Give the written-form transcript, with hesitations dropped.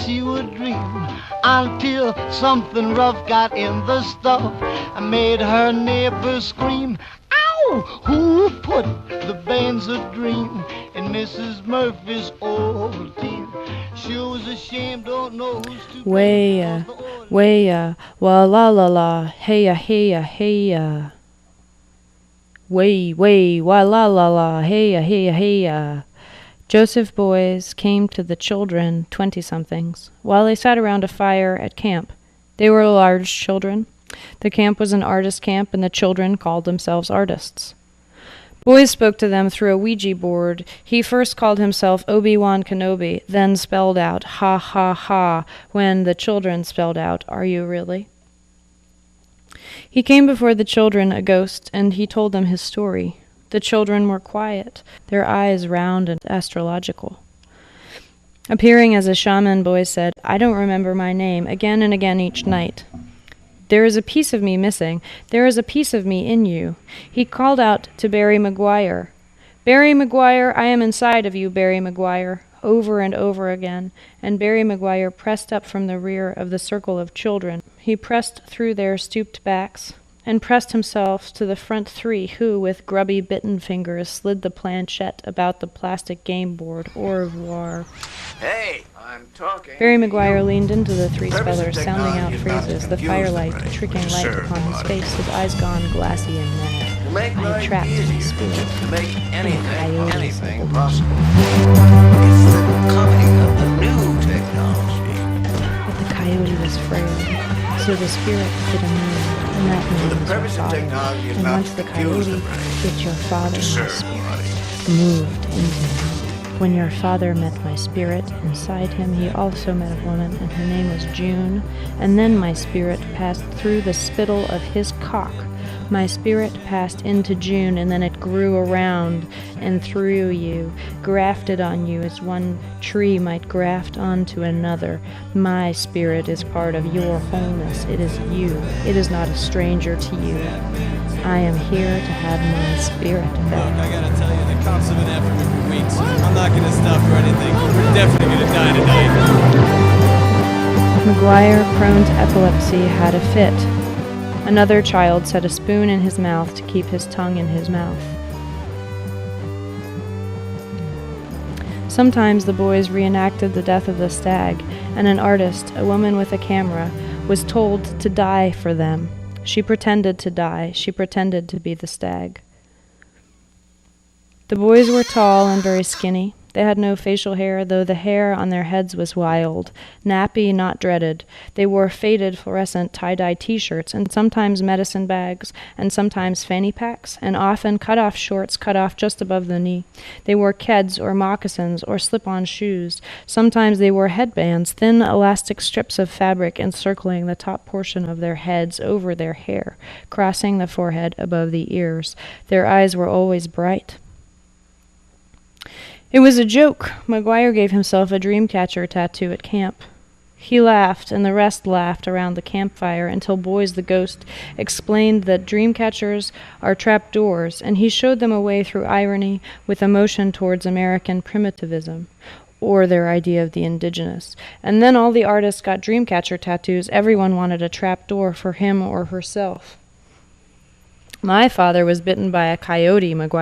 She would dream until something rough got in the stuff and made her neighbors scream. Ow! Who put the bands a dream in Mrs. Murphy's old team? She was ashamed, don't know who's to blame. Way, wa la la la, hey ya, hey ya, hey ya. Way, wa la la la, hey ya, hey ya, hey ya. Joseph boys came to the children, 20-somethings, while they sat around a fire at camp. They were large children. The camp was an artist camp, and the children called themselves artists. Boys spoke to them through a Ouija board. He first called himself Obi-Wan Kenobi, then spelled out ha ha ha when the children spelled out, "Are you really?" He came before the children, a ghost, and he told them his story. The children were quiet, their eyes round and astrological. Appearing as a shaman, boys said, "I don't remember my name," again and again each night. "There is a piece of me missing. There is a piece of me in you." He called out to Barry Maguire. "Barry Maguire, I am inside of you, Barry Maguire," over and over again, and Barry Maguire pressed up from the rear of the circle of children. He pressed through their stooped backs, and pressed himself to the front three who, with grubby bitten fingers, slid the planchette about the plastic game board. Au revoir. Hey, I'm talking. Barry Maguire leaned into the three spellers, sounding out phrases, the firelight trickling light upon his face, his eyes gone glassy and mad. I had trapped his spirit. To make anything Coyotes. possible. It's the coming of the new technology. But the coyote was frail, so the spirit hit a moon, and that moon The was your purpose of father. technology is And not once to the confuse coyote the brain, hit your father, to my serve the spirit audience. moved into him. When your father met my spirit, inside him he also met a woman, and her name was June. And then my spirit passed through the spittle of his cock. My spirit passed into June, and then it grew around and through you, grafted on you as one tree might graft onto another. My spirit is part of your wholeness. It is you. It is not a stranger to you. I am here to have my spirit Look, back. I gotta tell you, the cops have been after me for weeks. I'm not gonna stop for anything. We're definitely gonna die tonight. Maguire, prone to epilepsy, had a fit. Another child set a spoon in his mouth to keep his tongue in his mouth. Sometimes the boys reenacted the death of the stag, and an artist, a woman with a camera, was told to die for them. She pretended to die. She pretended to be the stag. The boys were tall and very skinny. They had no facial hair, though the hair on their heads was wild. Nappy, not dreaded. They wore faded fluorescent tie-dye t-shirts, and sometimes medicine bags, and sometimes fanny packs, and often cut-off shorts cut off just above the knee. They wore keds or moccasins or slip-on shoes. Sometimes they wore headbands, thin elastic strips of fabric encircling the top portion of their heads over their hair, crossing the forehead above the ears. Their eyes were always bright. It was a joke. Maguire gave himself a dreamcatcher tattoo at camp. He laughed, and the rest laughed around the campfire until Boys the Ghost explained that dreamcatchers are trapdoors, and he showed them a way through irony with a motion towards American primitivism, or their idea of the indigenous. And then all the artists got dreamcatcher tattoos. Everyone wanted a trapdoor for him or herself. My father was bitten by a coyote, Maguire